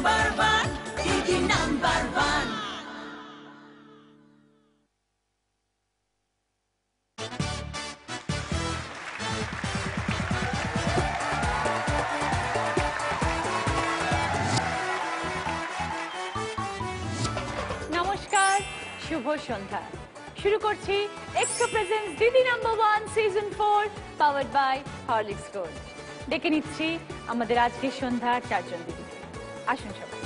Number 1, দিদি number 1। নমস্কার, শুভ সন্ধ্যা। শুরু করছি এক্সো প্রেজেন্স দিদি number 1 season 4 powered by Horlicks gold. ডেকে নিচ্ছি আমাদের আজকের সন্ধ্যার চারজন দিদি। আসুন সবাই।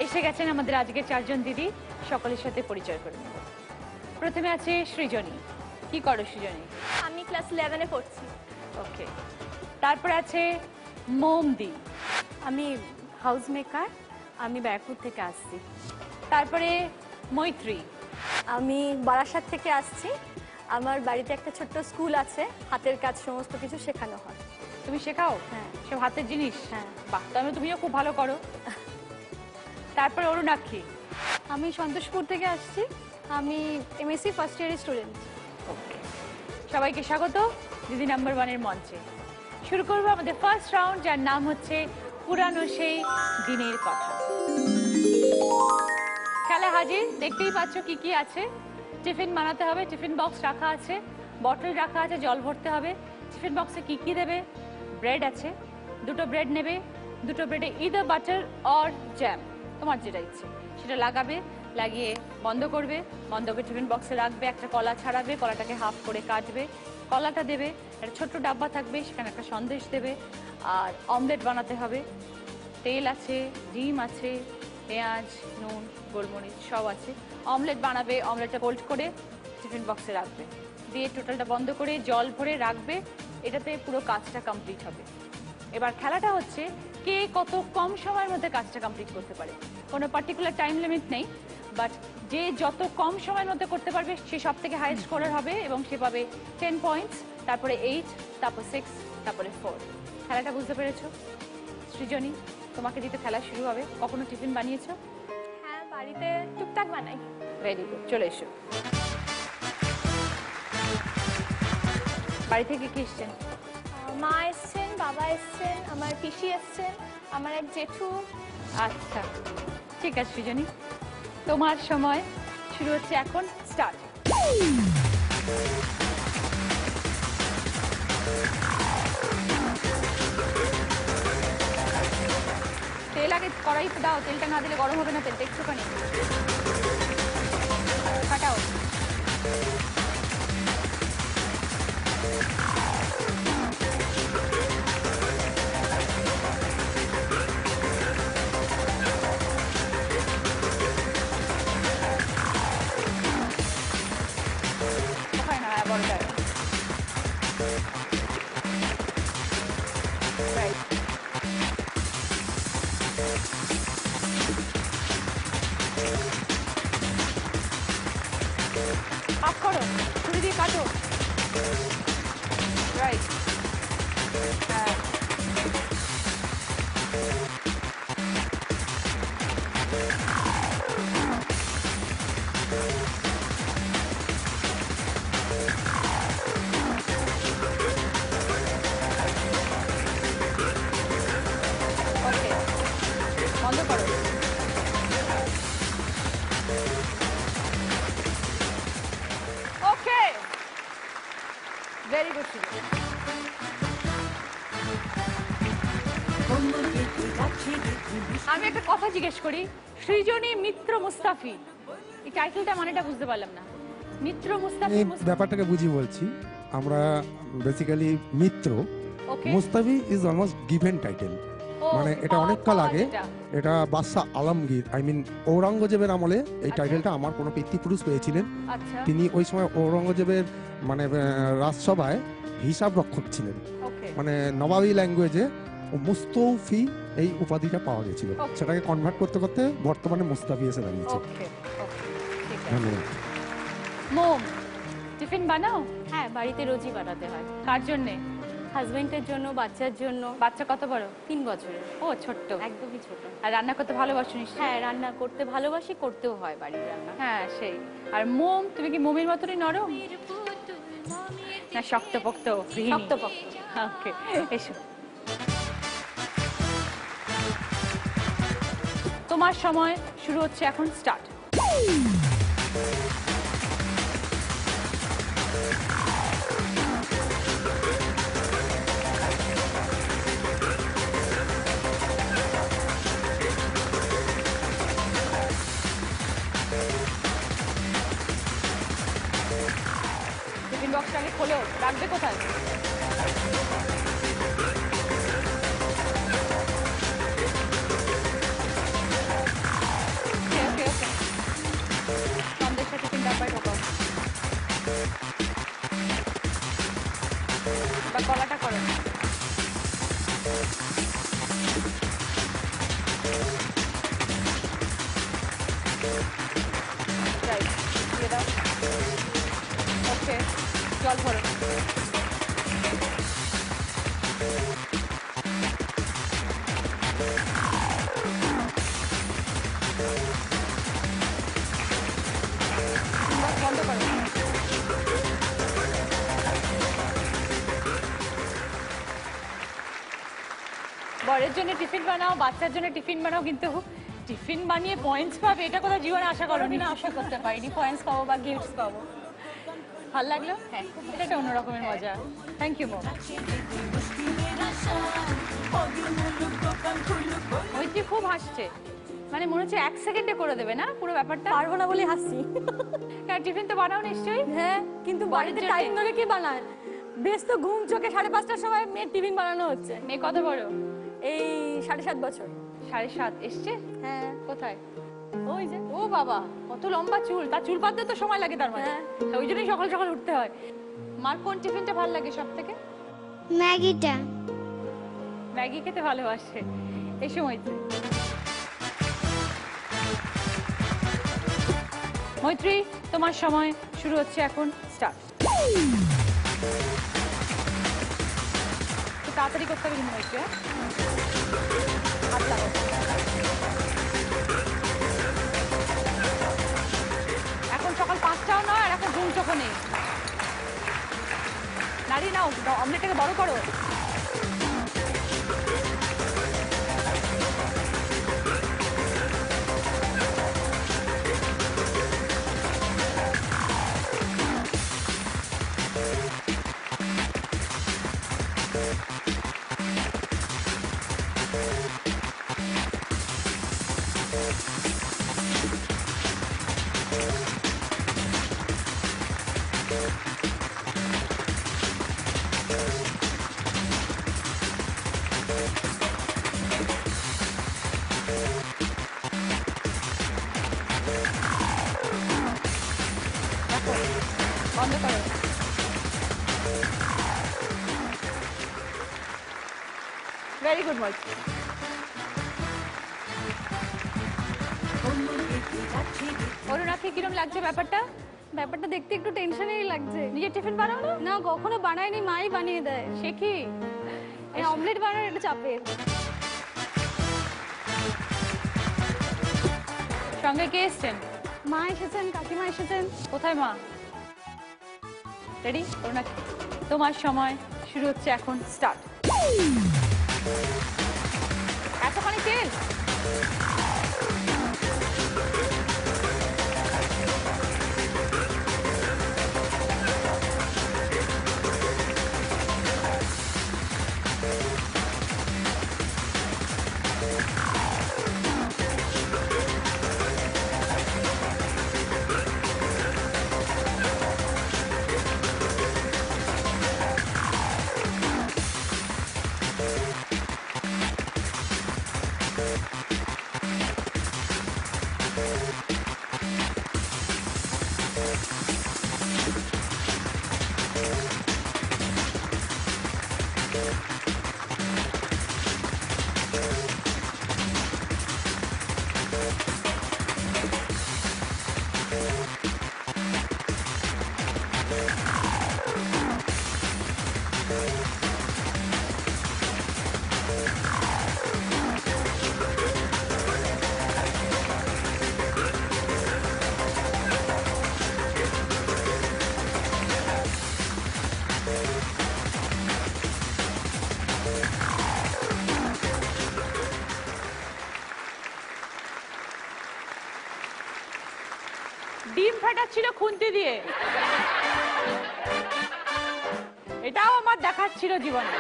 এসে গেছেন আমাদের আজকের চারজন দিদি, সকলের সাথে পরিচয় করে নেব। প্রথমে আছে সৃজনী। কি করো সৃজনী? আমি ক্লাস 11-এ পড়ছি। ওকে। তারপর আছে মোমদি। আমি হাউস মেকার, আমি ব্যারাকপুর থেকে আসছি। তারপরে মৈত্রী। আমি বারাসাত থেকে আসছি। আমার বাড়িতে একটা ছোট্ট স্কুল আছে, হাতের কাজ সমস্ত কিছু শেখানো হয়। তুমি শেখাও? হ্যাঁ। সব হাতের জিনিস? হ্যাঁ। বাহ, তাহলে তুমিও খুব ভালো করো। তারপরে অরুণাক্ষী। আমি সন্তোষপুর থেকে আসছি। আমি এমএসসি ফার্স্ট ইয়ারের স্টুডেন্ট। ওকে, সবাইকে স্বাগত দিদি নাম্বার 1-এর মঞ্চে। শুরু করবো আমাদের ফার্স্ট রাউন্ড, যার নাম হচ্ছে পুরানো সেই দিনের কথা। খেলা হাজির, দেখতেই পাচ্ছ কি কি আছে। টিফিন বানাতে হবে, টিফিন বক্স রাখা আছে, বটল রাখা আছে, জল ভরতে হবে। টিফিন বক্সে কি কি দেবে? ব্রেড আছে, দুটো ব্রেড নেবে, দুটো ব্রেডে ইদার বাটার অর জ্যাম, তোমার যেটা ইচ্ছে সেটা লাগাবে, লাগিয়ে বন্ধ করবে, বন্ধ করে টিফিন বক্সে রাখবে। একটা কলা ছাড়াবে, কলাটাকে হাফ করে কাটবে, কলাটা দেবে, একটা ছোট্ট ডাব্বা থাকবে, সেখানে একটা সন্দেশ দেবে, আর অমলেট বানাতে হবে। তেল আছে, ডিম আছে, পেঁয়াজ, নুন, গোলমরিচ সব আছে। অমলেট বানাবে, অমলেটটা ফোল্ড করে টিফিন বক্সে রাখবে, দিয়ে টোটালটা বন্ধ করে জল ভরে রাখবে। এটাতে পুরো কাজটা কমপ্লিট হবে। এবার খেলাটা হচ্ছে কে কত কম সময়ের মধ্যে কাজটা কমপ্লিট করতে পারে। কোনো পার্টিকুলার টাইম লিমিট নেই, বাট যে যত কম সময়ের মধ্যে করতে পারবে সে সব থেকে হাইয়েস্ট স্কোরার হবে এবং সে পাবে 10 পয়েন্টস, তারপরে 8, তারপর 6, তারপরে 4। খেলাটা বুঝতে পেরেছো? সৃজনী, তোমাকে দিতে খেলা শুরু হবে। কখনো টিফিন বানিয়েছো? হ্যাঁ, বাড়িতে টুকটাক বানাই। ভেরি গুড, চলে এসো। বাড়ি থেকে কি এসছেন? মা এসছেন, বাবা এসছেন, আমার পিসি এসছেন, আমার এক জেঠু। আচ্ছা, ঠিক আছে সৃজনী, তোমার সময় শুরু হচ্ছে এখন। স্টার্ট। তেল আগে কড়াইতে দাও, তেলটা না দিলে গরম হবে না, তেলটা একটুখানি ফাটাও। ওখানে না, বড় জায়গা। রাইট। অফ করো, ছুরি দিয়ে কাটো। রাইট। হ্যাঁ। ওকে, বন্ধ করো। ওকে, ভেরি গুড। আমি একটা কথা জিজ্ঞেস করি, সৃজনী মিত্র মুস্তাফি, এই টাইটেলটা মানেটা বুঝতে পারলাম না। মিত্র মুস্তাফি, ব্যাপারটাকে বুঝি বলছি। আমরা basically Mitra, Mustafi is almost given title. মানে এটা অনেক কাল আগে, এটা বাদশা আলমগীর, আই মিন ঔরঙ্গজেবের আমলে এই টাইটেলটা আমার কোনো পিতৃপুরুষ পেয়েছিলেন। তিনি ওই সময় ঔরঙ্গজেবের মানে রাজসভায় হিসাব রক্ষক ছিলেন। মানে নবাবী ল্যাঙ্গুয়েজে মুস্তৌফি এই উপাধিটা পাওয়া গেছিল, সেটাকে কনভার্ট করতে করতে বর্তমানে মুস্তাফি এসে দাঁড়িয়েছে। ধন্যবাদ। মোম, টিফিন বানাও? হ্যাঁ, বাড়িতে রোজই বানাতে হয়। কার জন্যে? হাজবেন্ডের জন্য, বাচ্চার জন্য। বাচ্চা কত বড়? 3 বছরের। ও ছোট্ট। একদমই ছোট। আর রান্না করতে ভালোবাসো নিশ্চয়ই? হ্যাঁ, রান্না করতে ভালোবাসি, করতেও হয় বাড়ির রান্না। হ্যাঁ সেই। আর মোম, তুমি কি মোমের মতনই নরম না শক্তপোক্ত? শক্তপোক্ত। ওকে, এসো। তোমার সময় শুরু হচ্ছে এখন, স্টার্ট। টিফিন বক্সটা আগে খোলো, রাখবে কোথায়? ওকে ওকে ওকে, সন্দেশটা টিফিন ডাব্বায় ঢোকাও। বা কলাটা করো। রাইট, দিয়ে দাও। ওকে, জল ভরো। বন্ধ করো। বরের জন্য টিফিন বানাও, বাচ্চার জন্য টিফিন বানাও, কিন্তু টিফিন বানিয়ে পয়েন্টস পাবে এটা কোথাও জীবনে আশা করোনি? না, আশা করতে পারিনি পয়েন্টস পাবো বা গিফটস পাবো। ভালো লাগলো? হ্যাঁ, এটা একটা অন্যরকমের মজা। থ্যাংক ইউ মোম। মৈত্রী খুব হাসছে, মানে মনে হচ্ছে 1 সেকেন্ডে করে দেবে না পুরো ব্যাপারটা। পারবো না বলে হাসছি। হ্যাঁ, টিফিন তো বানাও নিশ্চয়ই। হ্যাঁ, কিন্তু বাড়িতে জন্যে? টাইম ধরে কে বানায়? বেশ তো ঘুম চোখে 5:30টার সময় মেয়ের টিফিন বানানো হচ্ছে। মেয়ে কত বড়? এই 7.5 বছর। 7.5 এসছে? হ্যাঁ, কোথায়? ওই যে। ও বাবা, কত লম্বা চুল! তার চুল পাততে তো সময় লাগে তার মানে। হ্যাঁ। ওই জন্যই সকাল সকাল উঠতে হয়। মার কোন টিফিনটা ভালো লাগে সব থেকে? ম্যাগিটা। ম্যাগি খেতে ভালোবাসে। এই মৈত্রী। মৈত্রী, তোমার সময় শুরু হচ্ছে এখন, স্টার্ট। তাড়াতাড়ি করতে হবে কিন্তু মৈত্রী। হাত লাগাও। এখন সকাল 5টাও নয়, আর এখন ঘুম চোখও নেই। নাড়ি নাও, অমলেটটাকে বড় করো। বন্ধ করো। ভেরি গুড মৈত্রী। অরুণাকে কিরম লাগছে ব্যাপারটা? ব্যাপারটা দেখতে একটু টেনশনেরই লাগছে। নিজের টিফিন বানাও না? না, কখনো বানাইনি, মাই বানিয়ে দেয়। সে কি? এই অমলেট বানানোর একটু চাপের। সঙ্গে কে এসছেন? মা এসেছেন, কাকিমা এসেছেন। কোথায় মা? রেডি? অরুণাকে, তোমার সময় শুরু হচ্ছে এখন, স্টার্ট। এতখানি তেল? ডিম ফাটাচ্ছিল খুন্তি দিয়ে, এটাও আমার দেখার ছিল জীবনে।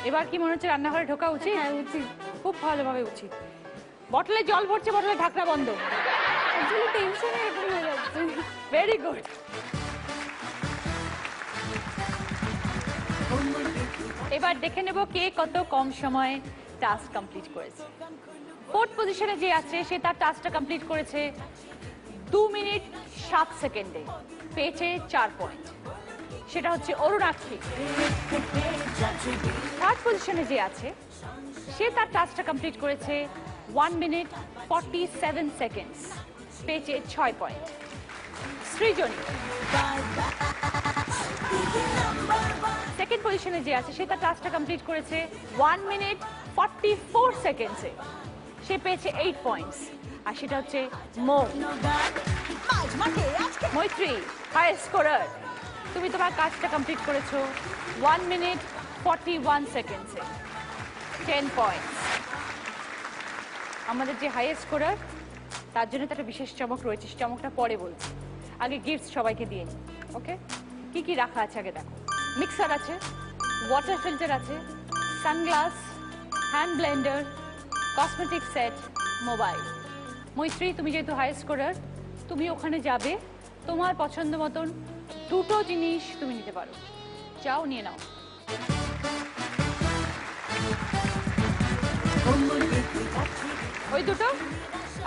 এবার কি মনে হচ্ছে রান্নাঘরে ঢোকা উচিত? হ্যাঁ উচিত। খুব ভালোভাবে উচিত। বটলে জল ভরছে, বটলের ঢাকনা বন্ধ। আসলে টেনশনে এরকম হয়ে যাচ্ছে। Very good. এবার দেখে নেব কে কত কম সময়ে টাস্ক কমপ্লিট করেছে। ফোর্থ পজিশনে যে আছে সে তার টাস্কটা কমপ্লিট করেছে 2 মিনিট 7 সেকেন্ডে, পেয়েছে 4 পয়েন্ট। সেটা হচ্ছে অরুণাক্ষী। থার্ড পজিশনে যে আছে সে তার টাস্কটা কমপ্লিট করেছে 1 মিনিট 47 সেকেন্ডস, পেয়েছে 6 পয়েন্ট। সৃজনী। সেকেন্ড পজিশনে যে আছে সে তার টাস্কটা কমপ্লিট করেছে 1 মিনিট 44 সেকেন্ডসে, সে পেয়েছে 8 পয়েন্টস। আর সেটা হচ্ছে মৈত্রী, হাই স্কোরার। তুমি তোমার কাজটা কমপ্লিট করেছো 1 মিনিট 41 সেকেন্ডসে, 10 পয়েন্টস। আমাদের যে হাই স্কোরার তার জন্য তো একটা বিশেষ চমক রয়েছে, চমকটা পরে বলছি। আগে গিফট সবাইকে দিয়ে নিই। ওকে, কি কি রাখা আছে আগে দেখো। মিক্সার আছে, ওয়াটার ফিল্টার আছে, sunglass, hand Blender, cosmetic set, mobile. মৈত্রী, তুমি যেহেতু হাই স্কোরার, তুমি ওখানে যাবে, তোমার পছন্দ মতন 2টো জিনিস তুমি নিতে পারো। যাও, নিয়ে নাও। ওই দুটো?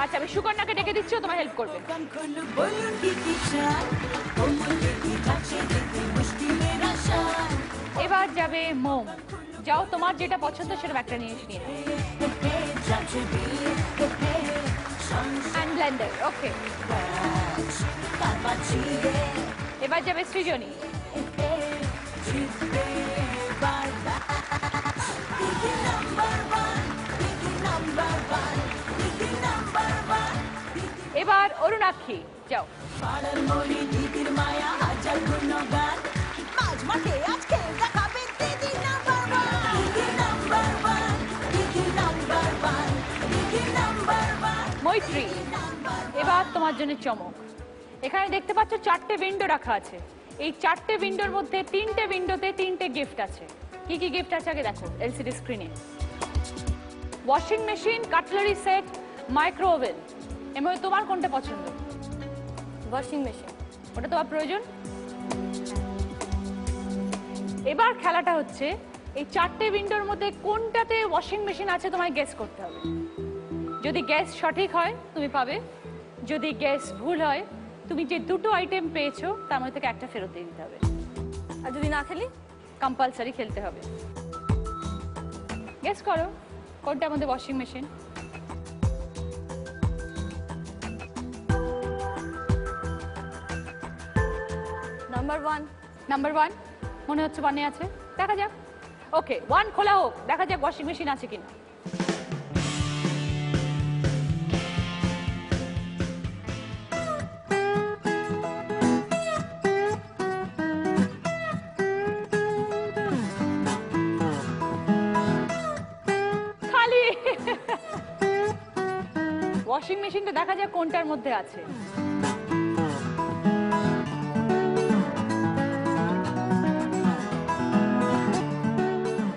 আচ্ছা, আমি সুকন্যাকে ডেকে দিচ্ছি, ও তোমায় হেল্প করবে। এবার যাবে মোম। যাও, তোমার যেটা পছন্দ সেরকম একটা নিয়ে এসে নিয়ে নাও। হ্যান্ড ব্লেন্ডার, ওকে। এবার যাবে সৃজনী। এবার অরুণাক্ষী, যাও। মৈত্রী, এবার তোমার জন্য চমক। এখানে দেখতে পাচ্ছ 4টে উইন্ডো রাখা আছে। এই 4টে উইন্ডোর মধ্যে 3টে উইন্ডোতে 3টে গিফট আছে। কি কি গিফট আছে আগে দেখো এলসিডি স্ক্রিনে। Washing machine, cutlery set, micro oven. এর মধ্যে তোমার কোনটা পছন্দ? Washing machine. ওটা তোমার প্রয়োজন। এবার খেলাটা হচ্ছে এই 4টে উইন্ডোর মধ্যে কোনটাতে ওয়াশিং মেশিন আছে তোমায় গেস করতে হবে। যদি গেস সঠিক হয় তুমি পাবে, যদি গেস ভুল হয় তুমি যে 2টো আইটেম পেয়েছো তার মধ্যে থেকে একটা ফেরত দিয়ে দিতে হবে। আর যদি না খেলি? কম্পালসারি খেলতে হবে। গেস করো কোনটা আমাদের ওয়াশিং মেশিন। নাম্বার 1। নাম্বার 1 মনে হচ্ছে 1-এ আছে, দেখা যাক। ওকে, 1 খোলা হোক, দেখা যাক ওয়াশিং মেশিন আছে কিনা। খালি। ওয়াশিং মেশিনটা দেখা যাক কোনটার মধ্যে আছে।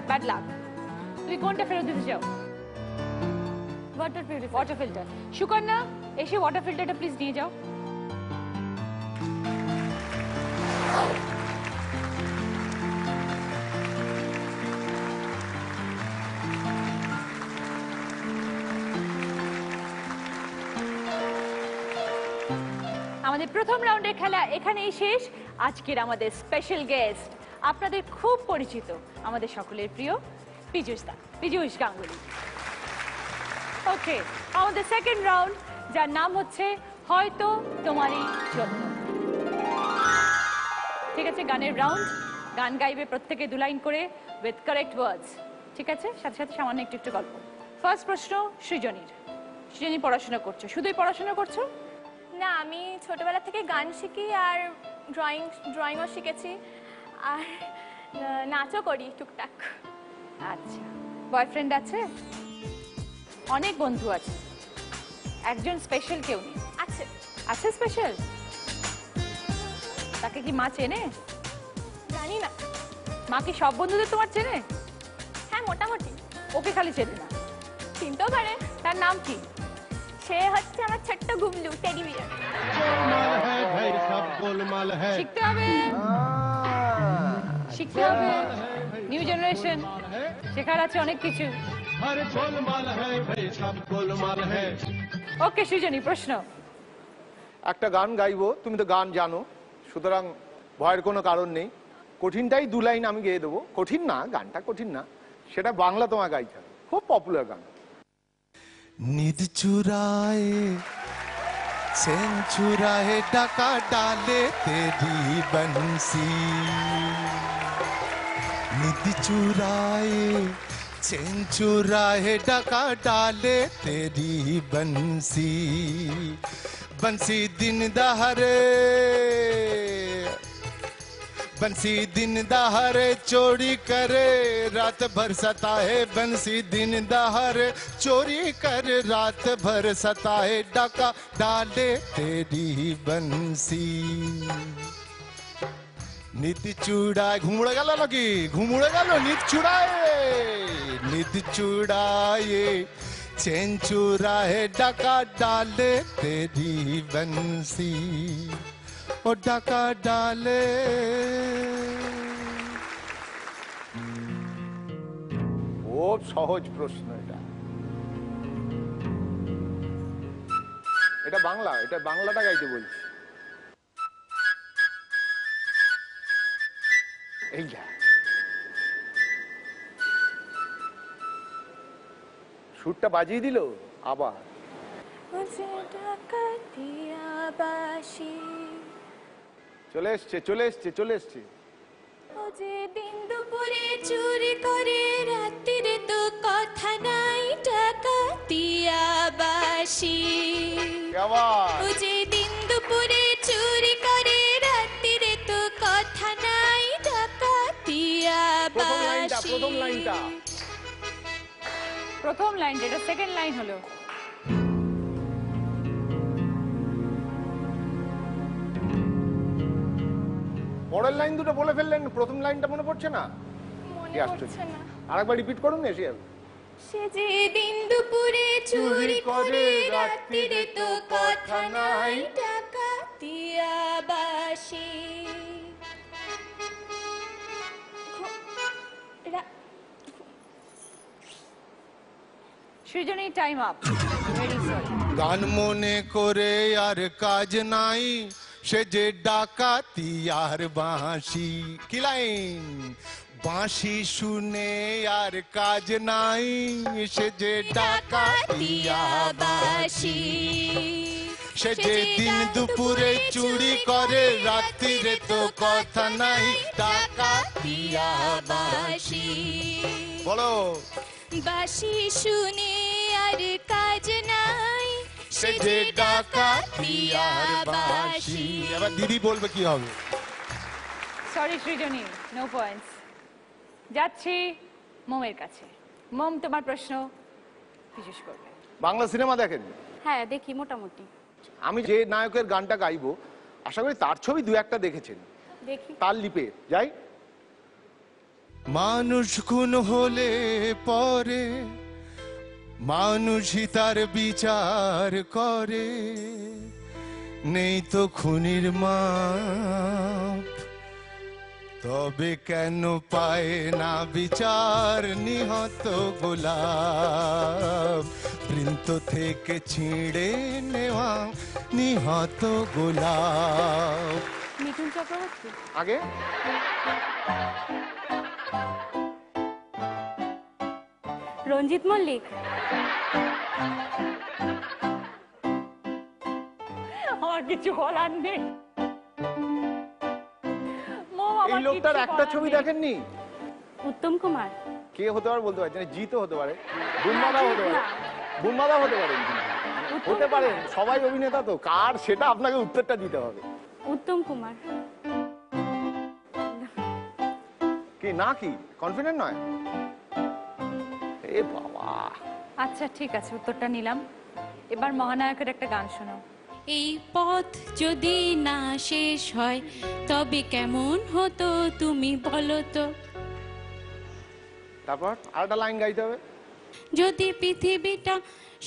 Bad luck. তুমি কোনটা ফেরত দিতে চাও? Water purifier. Water filter. Sukanya, এসে ওয়াটার ফিল্টারটা প্লিজ নিয়ে যাও। আমাদের প্রথম রাউন্ডের খেলা এখানেই শেষ। আজকের আমাদের স্পেশাল গেস্ট আপনাদের খুব পরিচিত, আমাদের সকলের প্রিয় পীযূষ গাঙ্গুলি। ওকে, আমাদের সেকেন্ড রাউন্ড, যার নাম হচ্ছে হয়তো তোমারই জন্য। ঠিক আছে, গানের রাউন্ড। গান গাইবে প্রত্যেকে 2 লাইন করে উইথ কারেক্ট ওয়ার্ডস। ঠিক আছে, সাথে সাথে সামান্য একটু গল্প। ফার্স্ট প্রশ্ন সৃজনীর। সৃজনী, পড়াশোনা করছো? শুধুই পড়াশোনা করছো? না, আমি ছোটবেলা থেকে গান শিখি আর ড্রয়িংও শিখেছি আর নাচও করি টুকটাক। আচ্ছা, বয়ফ্রেন্ড আছে? অনেক বন্ধু আছে? একজন স্পেশাল কেউ নেই। আছে। আছে স্পেশাল? তাকে কি মা চেনে? জানি না। মা কি সব বন্ধুদের তোমার চেনে? হ্যাঁ, মোটামুটি। ওকে খালি চেনে না? চিনতেও পারে। তার নাম কি? সে হচ্ছে আমার ছোট্ট গুবলু, টেডি বিয়ার। गोलमाल है भाई सब गोलमाल है শিখতে হবে, শিখতে হবে। নিউ জেনারেশন, শেখার আছে অনেক কিছু। हर गोलमाल है भाई सब गोलमाल है ওকে সৃজনী, প্রশ্ন। একটা গান গাইবো, তুমি তো গান জানো, সুতরাং ভয়ের কোনো কারণ নেই। কঠিনটাই 2 লাইন আমি গেয়ে দেবো। কঠিন না, গানটা কঠিন না, সেটা বাংলা তোমার গাইতে হবে, খুব পপুলার গান। निद चुराए चैन चुराए डाका डाले तेरी बंसी निद चुराए चैन चुराए डाका डाले तेरी बंसी बंसी दिन दहाड़े बंसी दिन दहाड़े चोरी करे रात भर सताए बंसी दिन दहाड़े चोरी कर रात भर सताए डाका डाले तेरी बंसी नित चूड़ाए घुमुड़े गल नाकि घुमुड़े गल नित चूड़ाए चैन चुराए डाका डाले तेरी बंसी ओ डाका डाले খুব সহজ প্রশ্ন এটা। এটা বাংলা, এটা বাংলাটা গাইতে বলছি। এই যা সুরটা বাজিয়ে দিল আবার। চলে এসছে চলে এসছে চলে এসছে। ও যে দিন দুপুরে চুরি করে রাত্রিরে তো কথা নাই ডাকাতিয়া বাসি। ও যে দিন দুপুরে চুরি করে রাত্রিরে তো কথা নাই ডাকাতিয়া প্রথম লাইনটা বাসি। প্রথম লাইনটা প্রথম লাইন, এটা সেকেন্ড লাইন হলো। পরের লাইন দুটো বলে ফেললেন, প্রথম লাইনটা মনে পড়ছে না? মনে কি আশ্চর্য। পড়ছে না। আরেকবার রিপিট করুন, এসে যাবে। সে যে দিন দুপুরে চুরি করে রাত্রিরে তো কথা নাই ডাকাতিয়া বাসি। সৃজনী, টাইম আপ। Very sorry. গান মনে করে আর কাজ নাই সে যে ডাকাতি আর বাঁশি কি লাইন বাঁশি শুনে আর কাজ নাই সে যে ডাকাতি আর বাঁশি সে যে দিন দুপুরে চুরি করে রাত্রিরে তো কথা নাই ডাকাতি আর বাঁশি বলো বাসি শুনে আর কাজ নাই সে যে ডাকাতি আর বাঁশি এবার দিদি বলবে কি হবে সরি সৃজনী, নো পয়েন্টস। যাচ্ছি মোমের কাছে। মোম, তোমার প্রশ্ন বিশেষ করবে। বাংলা সিনেমা দেখেন? হ্যাঁ, দেখি মোটামুটি। আমি যে নায়কের গানটা গাইবো আশা করি তার ছবি 2-1টা দেখেছেন। দেখি। তার লিপে যাই। মানুষ খুন হলে পরে মানুষই তার বিচার করে নেই তো খুনির মাপ তবে কেন পায় না বিচার নিহত গোলাপ বৃন্ত থেকে ছিঁড়ে নেওয়া নিহত গোলাপ মিঠুন চক্রবর্তী। আগে রঞ্জিত মল্লিক। আমার কিছু বলার নেই। মোম, এই আমার লোকটার কিচ্ছু একটা বলার ছবি নেই। দেখেননি? উত্তম কুমার। কে হতে পারে বলতে পারছি না। জিতও হতে পারে, বুম্বাদা হতে পারে, বুম্বাদা হতে পারেন, হতে পারেন। সবাই অভিনেতা তো, কার সেটা আপনাকে উত্তরটা দিতে হবে। উত্তম কুমার। কি না কি কনফিডেন্ট নয়? এ বাবা, আচ্ছা ঠিক আছে, উত্তরটা নিলাম। এবার মহানায়কের একটা গান শোনো। এই পথ যদি না শেষ হয় তবে কেমন হতো তুমি বলো তো। তারপর আরেকটা লাইন গাইতে হবে। যদি পৃথিবীটা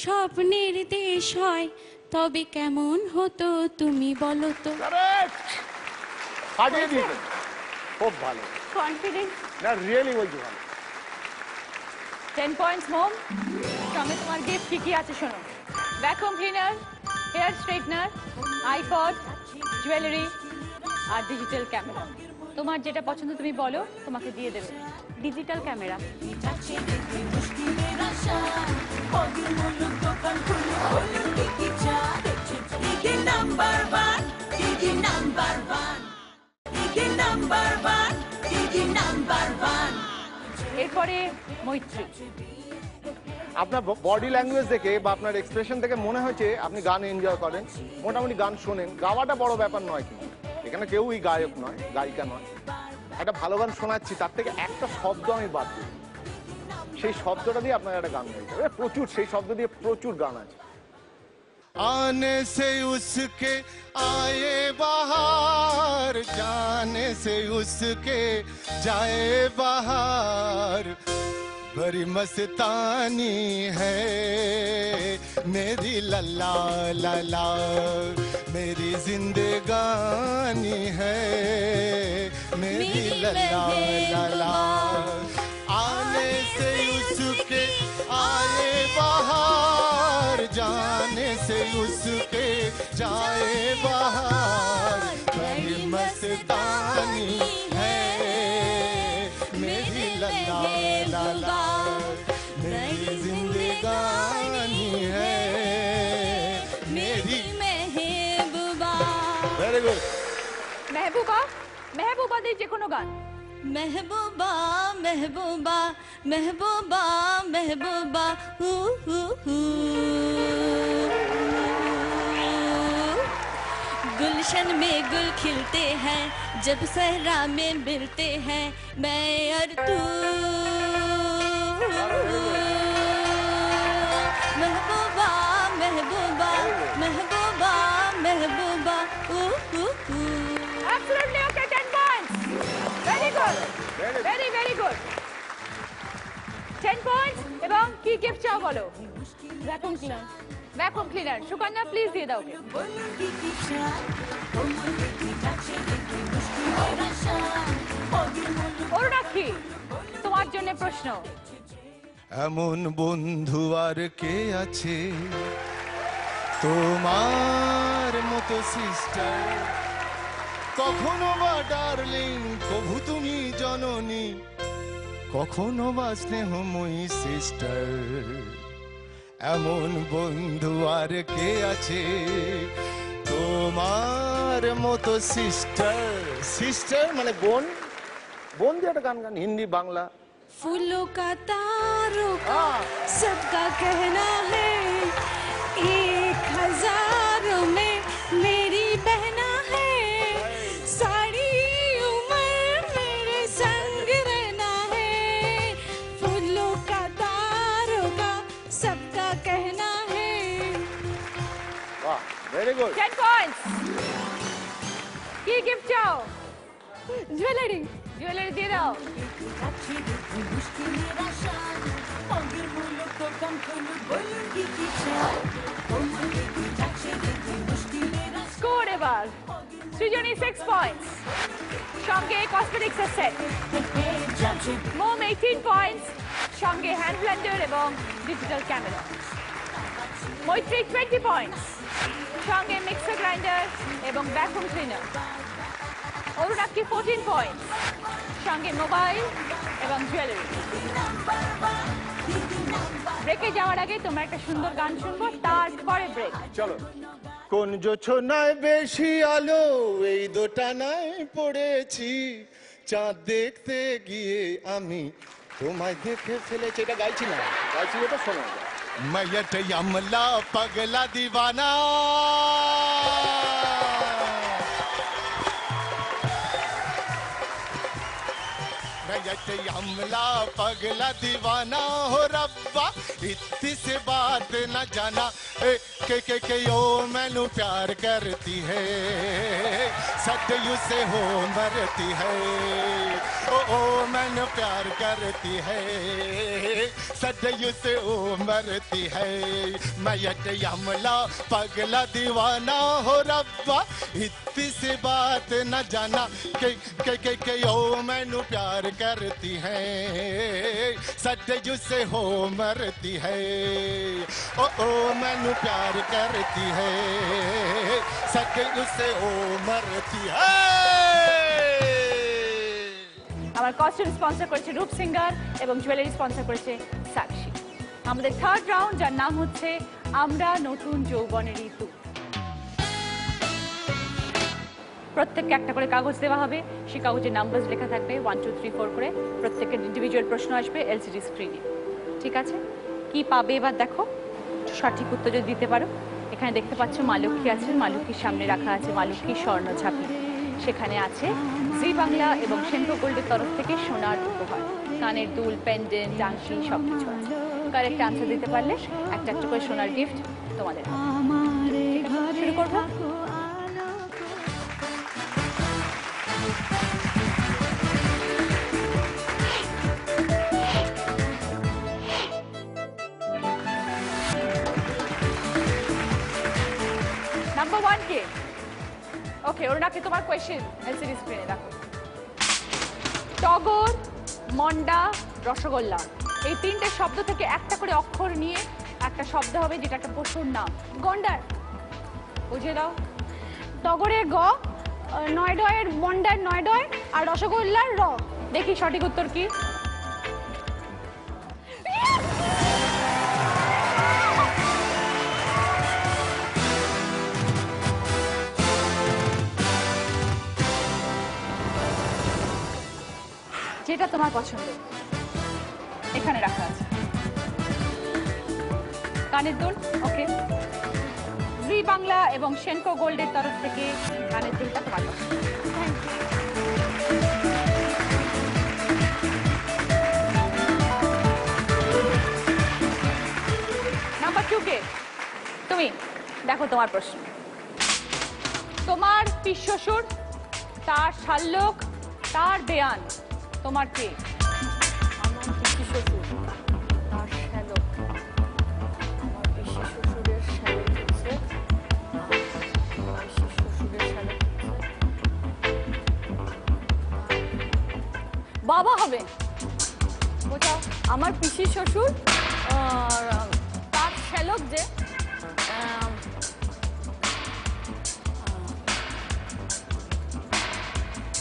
স্বপ্নের দেশ হয় তবে কেমন হতো তুমি বলো তো। ফাটিয়ে দিয়েছেন, খুব ভালো, কনফিডেন্ট। না রিয়েলি বলছি ভালো। 10 পয়েন্টস হোম। সঙ্গে তোমার গিফট কি কি আছে শোনো। Vacuum cleaner, hair straightener, iPod, jewellery আর ডিজিটাল ক্যামেরা। তোমার যেটা পছন্দ তুমি বলো, তোমাকে দিয়ে দেবে। Digital camera. এরপরে মৈত্রী। আপনার বডি ল্যাঙ্গুয়েজ দেখে বা আপনার এক্সপ্রেশন থেকে মনে হয়েছে আপনি গান এনজয় করেন, মোটামুটি গান শোনেন। গাওয়াটা বড় ব্যাপার নয়, কিন্তু এখানে কেউই গায়ক নয়, গায়িকা নয়। একটা ভালো গান শোনাচ্ছি, তার থেকে একটা শব্দ আমি বাদ দিই, সেই শব্দটা দিয়ে আপনার একটা গান গাইতে হবে। প্রচুর সেই শব্দ দিয়ে প্রচুর গান আছে। आने से उसके आए बाहर, जाने से उसके जाए बाहर, बड़ी मस्तानी है मेरी लल्ला लल्ला, मेरी जिंदगानी है मेरी लल्ला लल्ला। आने से उसके आए बाहर, जाने से उसके जाए बाहर, बड़ी मस्तानी है मेरी लल्ला लल्ला, मेरी जिंदगानी है मेरी মেহবুবা। Very good. মেহবুবা, মেহবুবা দিয়ে যে কোনো গান। মেহবুবা মেহবুবা মেহবুবা মেহবুবা হু হু হু। गुलशन में गुल खिलते हैं जब सहरा में मिलते हैं मैं और तू। महबूबा महबूबा महबूबा महबूबा Absolutely okay, 10 points. Very good. Very, very good. 10 points এবং কি গিফট চাও বলো? Vacuum cleaner. Vacuum cleaner. Sukanya please দিয়ে দাও ওকে। অরুণাক্ষী, তোমার জন্য প্রশ্ন। এমন বন্ধু আর কে আছে তোমার মতো সিস্টার, কখনো বা ডার্লিং কভু তুমি জননী, কখনো বা স্নেহময়ী সিস্টার। এমন বন্ধু আর কে আছে তোমার মতো সিস্টার। সিস্টার মানে বোন, বোন দিয়ে একটা গান গান, হিন্দি বাংলা। फूलों का तारों का सबका कहना है 1000 में मेरी बहना है, सारी उम्र मेरे संग रहना है। फूलों का तारों का सबका कहना है। वाह, वेरी गुड। 10 points. কি গিফট চাও? ज्वेलरी। জুয়েলারি দিয়ে দাও। স্কোর এবার সৃজনী 6 পয়েন্টস, সঙ্গে কসমেটিক্সের সেট। মোম 18 পয়েন্টস, সঙ্গে হ্যান্ড ব্লেন্ডার এবং ডিজিটাল ক্যামেরা। মৈত্রী 20 পয়েন্টস, সঙ্গে মিক্সার গ্রাইন্ডার এবং ভ্যাকুয়াম ক্লিনার। অরুণাক্ষী 14 পয়েন্টস, সঙ্গে মোবাইল এবং জুয়েলারি। ব্রেকে যাওয়ার আগে তোমরা একটা সুন্দর গান শুনবো, তারপরে ব্রেক। চলো। কোন জোছনায় বেশি আলো এই দোটানায় পড়েছি, চাঁদ দেখতে গিয়ে আমি তোমায় দেখে ফেলেছি। এটা গাইছি না, গাইছি এটা শোনো। मैयट यमला पगला दीवाना, मैयट यमला पगला दीवाना हो रब रब्बा इतनी से बात न जाना के ओ मैनू प्यार करती है सदयू से हो मरती है ओ मैनू प्यार करती है सदयू से ओ मरती है मैं यमला पगला दीवाना हो रब्बा इतनी से बात न जाना के ओ मैनू प्यार करती है सदयू से हो मरती है ओ मैनू प्यार करती है सदयू से ओ मरती है। আমার কস্টিউম স্পন্সর করেছে রূপ সিঙ্গার এবং জুয়েলারি স্পন্সর করেছে সাক্ষী। আমাদের থার্ড রাউন্ড যার নাম হচ্ছে আমরা নতুন যৌবনের ঋতু। প্রত্যেককে একটা করে কাগজ দেওয়া হবে, সেই কাগজে নাম্বারস লেখা থাকবে 1 2 3 4 করে। প্রত্যেকের ইন্ডিভিজুয়াল প্রশ্ন আসবে এলসিডি স্ক্রিনে। ঠিক আছে, কি পাবে এবার দেখো, সঠিক উত্তর যদি দিতে পারো। এখানে দেখতে পাচ্ছ মা লক্ষ্মী আছেন, মা লক্ষ্মীর সামনে রাখা আছে মা লক্ষ্মীর স্বর্ণ ঝাঁপি, সেখানে আছে জি বাংলা এবং সেনকো গোল্ডের তরফ থেকে সোনার উপহার, কানের দুল, পেন্ডেন্ট, আংটি সবকিছু আছে। কারেক্ট আনসার দিতে পারলে একটা একটা করে সোনার গিফট তোমাদের। শুরু করবো। নাম্বার 1 কে? ওকে, ওর নাকি তোমার কোয়েশ্চেন এলসিডি স্ক্রিনে দেখো। টগর, মন্ডা, রসগোল্লা, এই তিনটে শব্দ থেকে একটা করে অক্ষর নিয়ে একটা শব্দ হবে যেটা একটা পশুর নাম। গন্ডার। বুঝিয়ে দাও। টগরের গ, নয়ডয়ের মন্ডার নয়ডয়, আর রসগোল্লার র। দেখি সঠিক উত্তর কি। যেটা তোমার পছন্দ এখানে রাখা আছে। কানের দুল, ওকে। জি বাংলা এবং সেনকো গোল্ডের তরফ থেকে কানের দুলটা তোমার পছন্দ। নাম্বার 2 কে? তুমি দেখো তোমার প্রশ্ন। তোমার পিস শ্বশুর, তার শাল্লোক, তার বেয়ান, তোমার কে? আমার পিসি শ্বশুর, তার শ্যালক। আমার পিসি শ্বশুরের শ্যালক হচ্ছে, পিসি শ্বশুরের শ্যালক বাবা হবে। বোঝাও। আমার পিসি শ্বশুর তার শ্যালক যে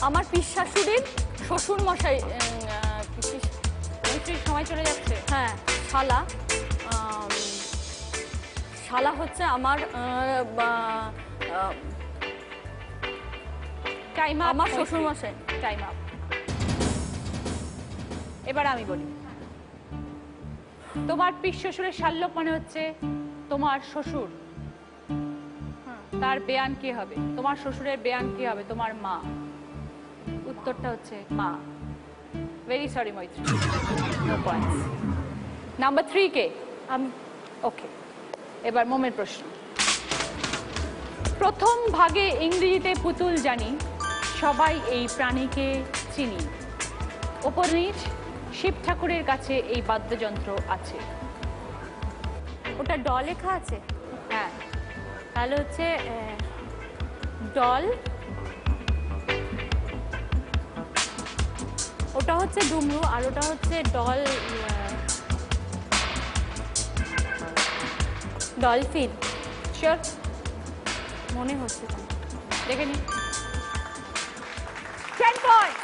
আমার পিস শাশুড়ির শ্বশুর মশাই, সময় চলে যাচ্ছে। হ্যাঁ, শালা। শালা হচ্ছে আমার টাইম আপ। আমার শ্বশুর মশাই। Time up. এবার আমি বলি, তোমার পিস শ্বশুরের শাল্যক মানে হচ্ছে তোমার শ্বশুর, তার বেয়ান কে হবে? তোমার শ্বশুরের বেয়ান কে হবে? তোমার মা। উত্তরটা হচ্ছে মা। ভেরি সরি মৈত্রী, নো পয়েন্টস। নাম্বার 3 কে? আমি। ওকে, এবার মোমের প্রশ্ন। প্রথম ভাগে ইংরেজিতে পুতুল জানি, সবাই এই প্রাণীকে চিনি, ওপর নিচ শিব ঠাকুরের কাছে এই বাদ্যযন্ত্র আছে। ওটা ড লেখা আছে? হ্যাঁ। তাহলে হচ্ছে ডল। ওটা হচ্ছে ডুমরু আর ওটা হচ্ছে ডলফিন। শিওর? মনে হচ্ছে তাই। দেখে নি। 10 পয়েন্ট।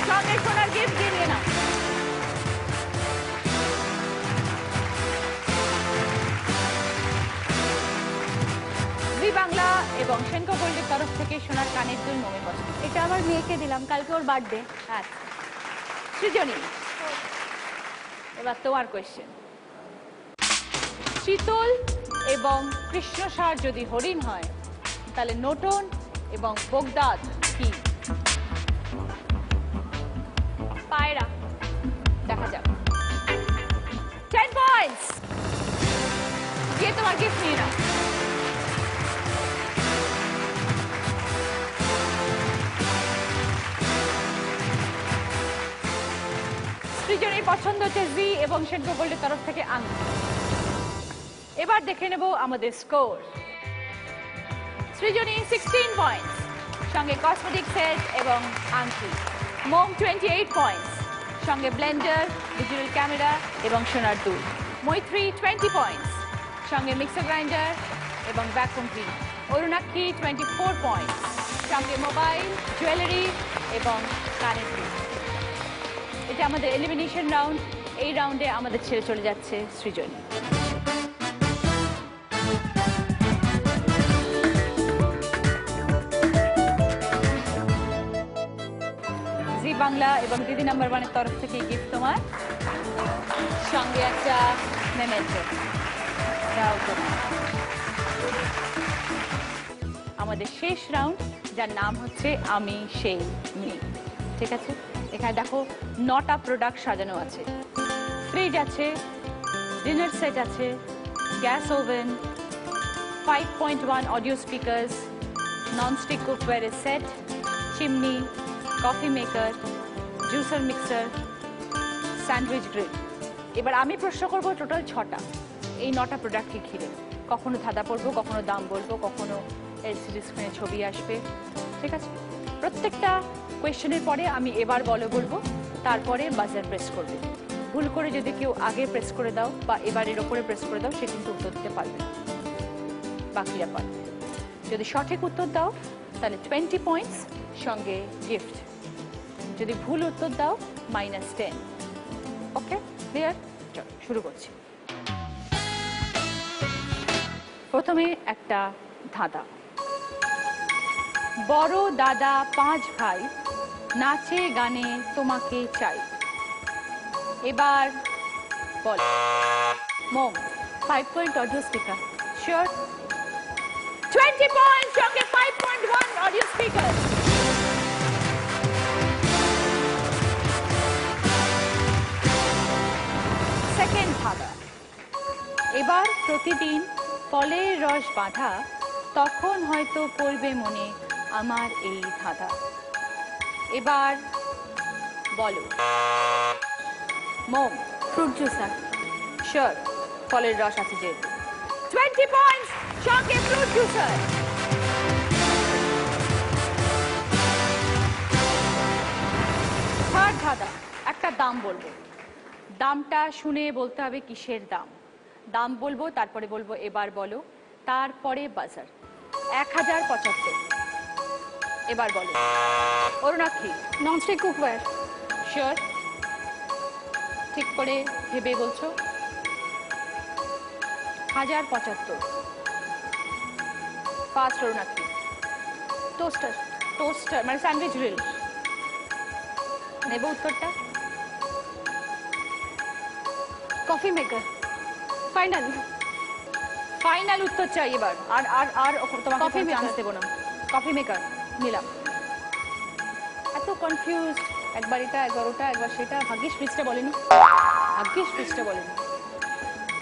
সঙ্গে সোনার গিফট দিয়ে নিয়ে নাও। জি বাংলা এবং সেনকো গোল্ডের তরফ থেকে সোনার কানের দুল মোমের পছন্দ। এটা আমার মেয়েকে দিলাম, কালকে ওর বার্থডে। আচ্ছা, সৃজনী এবার তোমার কোয়েশ্চেন। শীতল এবং কৃষ্ণসার যদি হরিণ হয় তাহলে নোটন এবং বগদাদ কি? পায়রা। দেখা যাক। 10 পয়েন্টস। গিয়ে তোমার গিফট নিয়ে নাও। সৃজনের পছন্দ হচ্ছে জি এবং সেন্ট্রো গোল্ডের তরফ থেকে আংটি। এবার দেখে নেব আমাদের স্কোর। সৃজনী 16 পয়েন্টস, সঙ্গে কসমেটিক সেট এবং আংটি। মোম 28 পয়েন্টস, সঙ্গে ব্লেন্ডার, ডিজিটাল ক্যামেরা এবং সোনার দুল। মৈত্রী 20 পয়েন্টস, সঙ্গে মিক্সার গ্রাইন্ডার এবং ভ্যাকুয়াম ক্লিনার। অরুণাক্ষী 24 পয়েন্টস, সঙ্গে মোবাইল, জুয়েলারি এবং কানের দুল। এটা আমাদের এলিমিনেশন রাউন্ড। এই রাউন্ডে আমাদের ছেড়ে চলে যাচ্ছে সৃজনী। জি বাংলা এবং দিদি নাম্বার ওয়ানের তরফ থেকে গিফট তোমার, সঙ্গে একটা মেমেন্টো। আমাদের শেষ রাউন্ড, যার নাম হচ্ছে আমি সেই মেয়ে। ঠিক আছে, এখানে দেখো 9টা প্রোডাক্ট সাজানো আছে। ফ্রিজ আছে, ডিনার সেট আছে, gas oven, 5.1 audio speakers, nonstick কুকওয়্যারের set, chimney, coffee maker, juicer mixer, sandwich grill. এবার আমি প্রশ্ন করবো টোটাল 6টা, এই 9টা প্রোডাক্টকে ঘিরে। কখনো ধাঁধা পড়বো, কখনো দাম বলবো, কখনো এলসিডি স্ক্রিনে ছবি আসবে। ঠিক আছে, প্রত্যেকটা কোয়েশ্চেনের পরে আমি এবার বলবো, তারপরে বাজার প্রেস করবে। ভুল করে যদি কেউ আগে প্রেস করে দাও বা এবারের ওপরে প্রেস করে দাও, সে কিন্তু উত্তর দিতে পারবে না, বাকিরা পারবে। যদি সঠিক উত্তর দাও তাহলে 20 পয়েন্টস, সঙ্গে গিফট। যদি ভুল উত্তর দাও -10। ওকে, ক্লিয়ার? চলো শুরু করছি। প্রথমে একটা ধাঁধা। বড় দাদা 5 ভাই, নাচে গানে তোমাকে চাই। এবার বল। মোম 5 point audio speaker. Sure? 20 point, সঙ্গে 5.1 অডিও স্পিকার। সেকেন্ড ধাঁধা। এবার প্রতিদিন ফলের রস বাঁধা, তখন হয়তো পড়বে মনে আমার এই ধাঁধা। এবার বলো। মোম ফ্রুট জুসার। শিওর? ফলের রস আছে যে। 20 পয়েন্টস, সঙ্গে ফ্রুট জুসার। থার্ড ধাঁধা। একটা দাম বলবো, দামটা শুনে বলতে হবে কিসের দাম। দাম বলবো, তারপরে বলবো এবার বলো, তারপরে বাজার। 1075। এবার বলো। অরুণাক্ষী ননস্টিক কুকওয়্যার। শিওর? ঠিক করে ভেবে বলছো? 1075। ফার্স্ট অরুণাক্ষী। টোস্টার। টোস্টার মানে স্যান্ডউইচ গ্রিল। নেব উত্তরটা? Coffee maker. ফাইনাল। ফাইনাল উত্তর চাই এবার। আর আর আর তোমাকে Coffee চান্স maker। দেবো না। কফি মেকার নিলাম। এত কনফিউজ, একবার এটা একবার ওটা একবার সেটা। ভাগ্যিস ফ্রিজটা বলেনি, ভাগ্যিস ফ্রিজটা বলেনি।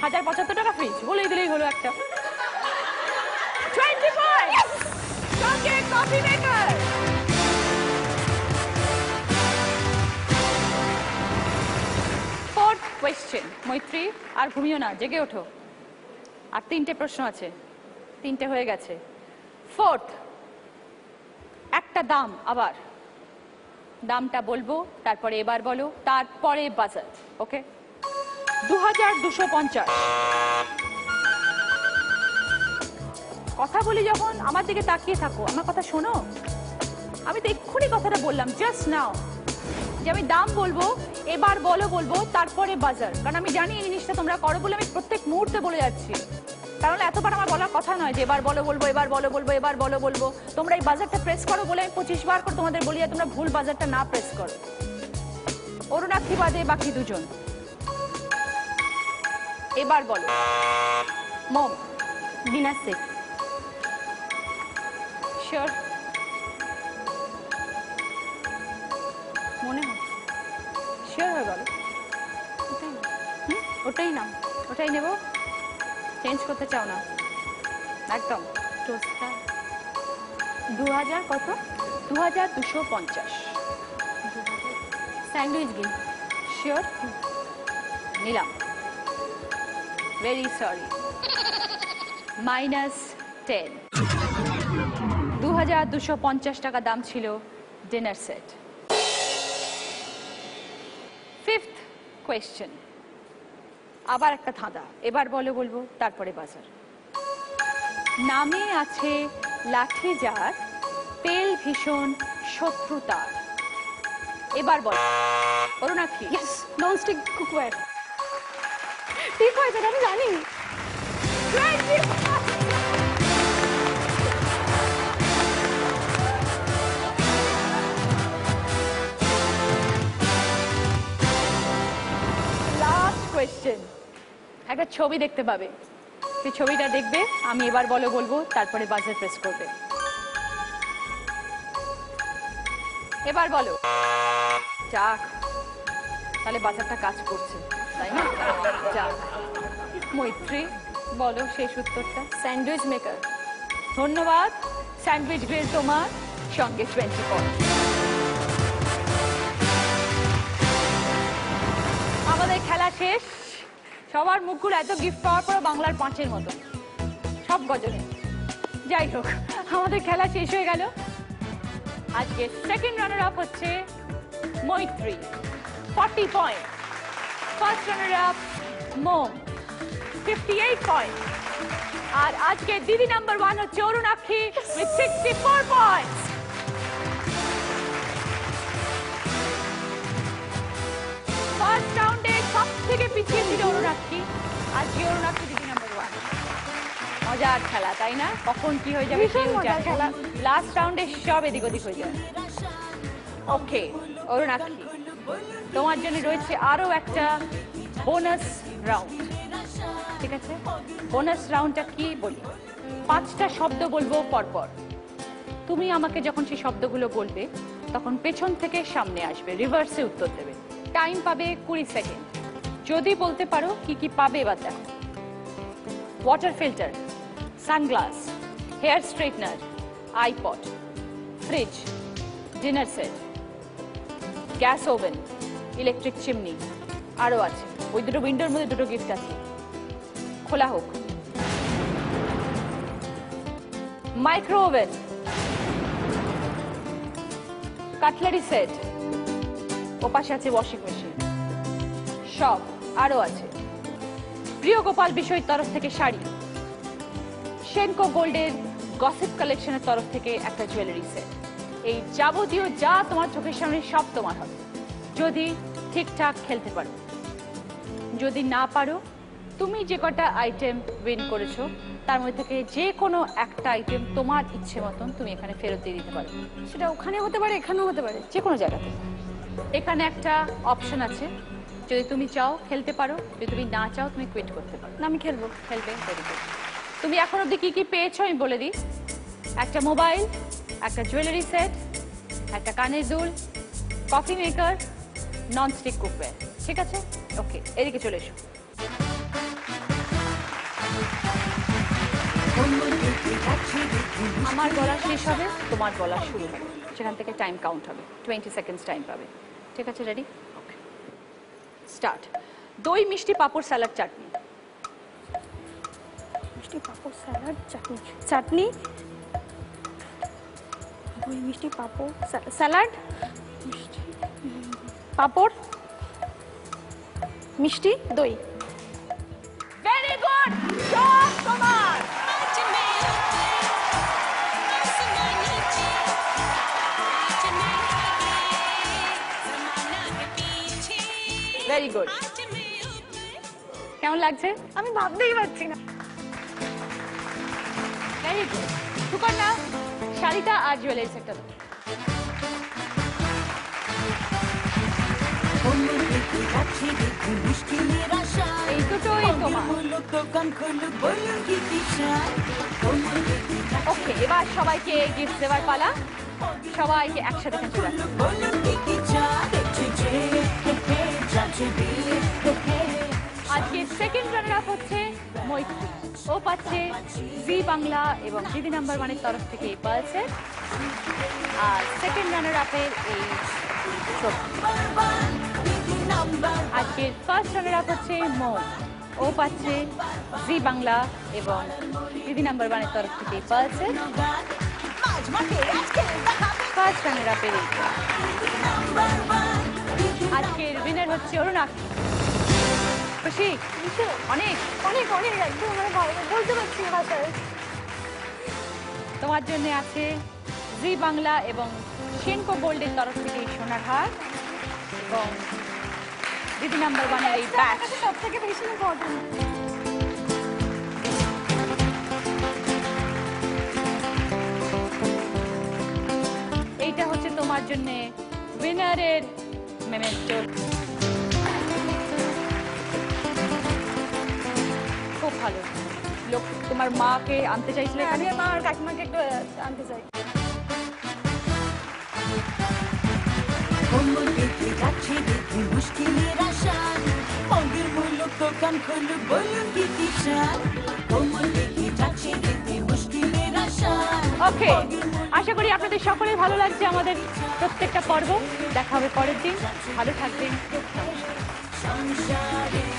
1075 টাকা ফ্রিজ বলেই দিলেই হলো একটা। 20 পয়েন্ট, সঙ্গে কফি মেকার। Fourth question. মৈত্রী আর ঘুমিও না, জেগে ওঠো। আর 3টে প্রশ্ন আছে, 3টে হয়ে গেছে। ফোর্থ, একটা দাম। আবার দামটা বলবো, তারপরে এবার বলো, তারপরে বাজার। ওকে? 2250। কথা বলি যখন আমার দিকে তাকিয়ে থাকো, আমার কথা শোনো। আমি তো এক্ষুনি কথাটা বললাম, জাস্ট নাও, যে আমি দাম বলবো, এবার বলো বলবো, তারপরে বাজার। কারণ আমি জানি এই জিনিসটা তোমরা করো বলে আমি প্রত্যেক মুহূর্তে বলে যাচ্ছি। কারণ এতবার আমার বলার কথা নয় যে এবার বলো বলবো, এবার বলো বলবো, এবার বলো বলবো। তোমরা এই বাজারটা প্রেস করো বলে আমি 25 বার করে তোমাদের বলি যে তোমরা ভুল বাজারটা না প্রেস করো। অরুণাক্ষী বাদে বাকি দুজন। এবার বলো। মোম ডিনার সেট। শিওর? মনে হয় শিওর হয়ে বলো। ওটাই নাও, ওটাই নেব, চেঞ্জ করতে চাও না একদম। টোস্টার 2000 কত? 2250। স্যান্ডউইচ গিন শিওর? নিলাম, ভেরি সরি, -10। 2250 টাকা দাম ছিল ডিনার সেট। ফিফথ কোয়েশ্চেন, আবার একটা ধাঁধা, এবার বলবো তারপরে বাজার। নামে আছে লাঠি যার, তেল ভীষণ শত্রুতার। এবার বল অরুণাক্ষী। Yes, nonstick cookware. ঠিক হয়েছে, আমি জানি। লাস্ট কোয়েশ্চেন, একটা ছবি দেখতে পাবে, সেই ছবিটা দেখবে, আমি এবার বলবো তারপরে বাজার প্রেস করবে। এবার বলো। যাক, তাহলে বাজারটা কাজ করছে, তাই না? যাক, মৈত্রী বলো শেষ উত্তরটা। Sandwich maker. ধন্যবাদ, স্যান্ডউইচ গ্রিল তোমার, সঙ্গে 20 পয়েন্ট। আমাদের খেলা শেষ। সবার মুখগুলো এত গিফট পাওয়ার পর বাংলার 5-এর মতো, সব গজনে। যাই হোক, আমাদের খেলা শেষ হয়ে গেল। আজকে সেকেন্ড রানার আপ হচ্ছে মৈত্রী, 40 পয়েন্ট। ফার্স্ট রানার আপ মোম, 58 পয়েন্ট। আর আজকে দিদি নাম্বার 1 হচ্ছে অরুণাক্ষী with 64 পয়েন্টস। ফার্স্ট রাউন্ডে সব থেকে পিছিয়ে ছিল অরুণাক্ষী, আজকে অরুণাক্ষী দিদি নাম্বার 1। মজার খেলা, তাই না? কখন কি হয়ে যাবে ভীষণ মজার খেলা। লাস্ট রাউন্ডে সব এদিক ওদিক হয়ে যাবে। ওকে অরুণাক্ষী, তোমার জন্য রয়েছে আরো একটা বোনাস রাউন্ড, ঠিক আছে? বোনাস রাউন্ডটা কি বলি, 5টা শব্দ বলবো পরপর। তুমি আমাকে যখন সেই শব্দগুলো বলবে তখন পেছন থেকে সামনে আসবে, রিভার্সে উত্তর দেবে। টাইম পাবে 20 সেকেন্ড। যদি বলতে পারো কি কি পাবে এবার দেখো। Water filter, sunglass, hair straightener, iPod, fridge, dinner set, gas oven, electric chimney, আরও আছে। ওই দুটো উইন্ডোর মধ্যে দুটো গিফট আছে, খোলা হোক। মাইক্রো ওভেন, কাটলারি সেট, ওপাশে আছে ওয়াশিং মেশিন, সব আরও আছে। প্রিয় গোপাল বিষয়ের তরফ থেকে শাড়ি, সেনকো গোল্ডের গসিপ কালেকশনের তরফ থেকে একটা জুয়েলারি সেট। এই যাবতীয় যা তোমার চোখের সামনে সব তোমার হবে, যদি ঠিকঠাক খেলতে পারো। যদি না পারো, তুমি যে কটা আইটেম উইন করেছো তার মধ্যে থেকে যে কোনো একটা আইটেম তোমার ইচ্ছে মতন তুমি এখানে ফেরত দিয়ে দিতে পারো। সেটা ওখানে হতে পারে, এখানেও হতে পারে, যে কোনো জায়গাতে। এখানে একটা অপশন আছে, যদি তুমি চাও খেলতে পারো, যদি তুমি না চাও তুমি কুইট করতে পারো। না আমি খেলবো। খেলবে, ভেরি গুড। তুমি এখন অবধি কি কি পেয়েছো আমি বলে দিই। একটা মোবাইল, একটা জুয়েলারি সেট, একটা কানের দুল, কফি মেকার, ননস্টিক কুকওয়্যার, ঠিক আছে? ওকে, এদিকে চলে এসো। আমার বলা শেষ হবে, তোমার বলা শুরু হবে, সেখান থেকে টাইম কাউন্ট হবে, 20 সেকেন্ডস টাইম পাবে, ঠিক আছে? রেডি? ওকে, স্টার্ট। দই, মিষ্টি, পাঁপড়, স্যালাড, চাটনি। মিষ্টি, পাঁপড়, স্যালাড, চাটনি। চাটনি, দই, মিষ্টি, পাঁপড়, স্যালাড, মিষ্টি, পাঁপড়, মিষ্টি, দই। ভেরি গুড, জয় তোমার। Very good. কেমন লাগছে? আমি ভাবতেই পারছি না। Very good. সুকন্যা, শাড়িটা আর জুয়েলারি সেটটা দাও। এই দুটোই তোমার। ওকে, এবার সবাইকে গিফট দেওয়ার পালা। সবাইকে একসাথে খেতে হবে। আজকে সেকেন্ড রানার আপ হচ্ছে মৈত্রী, ও পাচ্ছে জি বাংলা এবং দিদি নাম্বার ওয়ানের তরফ থেকে এই পাচ্ছে। আর সেকেন্ড রানার আপের এই আজকের ফার্স্ট রানার আপ হচ্ছে মৌ, ও পাচ্ছে জি বাংলা এবং দিদি নাম্বার ওয়ানের তরফ থেকে পাচ্ছে ফার্স্ট রানার আপের এই। আজকের উইনার হচ্ছে অরুণাক্ষী। খুশি? অনেক অনেক অনেক একদম মানে বলতে পারছি না ভাষায়। তোমার জন্য আছে জি বাংলা এবং সেনকো গোল্ডের তরফ থেকে এই সোনার হার এবং দিদি নাম্বার ওয়ানের এই ব্যাগ। সব থেকে বেশি ইম্পর্টেন্ট। এইটা হচ্ছে তোমার জন্য উইনারের মেমেন্টো। খুব ভালো লোক। তোমার মাকে আনতে চাইছিলে এখানে? আমি মা আর কাকিমাকে একটু আনতে চাই। কোমর বেঁধে যাচ্ছে বেঁধে মুশকিলের আশান, অঙ্গের মুলুক দোকান খুলুক বলুন কি কি চান, কোমর বেঁধে যাচ্ছে বেঁধে মুশকিলের আশান। ওকে, আশা করি আপনাদের সকলের ভালো লাগছে আমাদের প্রত্যেকটা পর্ব। দেখা হবে পরের দিন, ভালো থাকবেন। সংসারের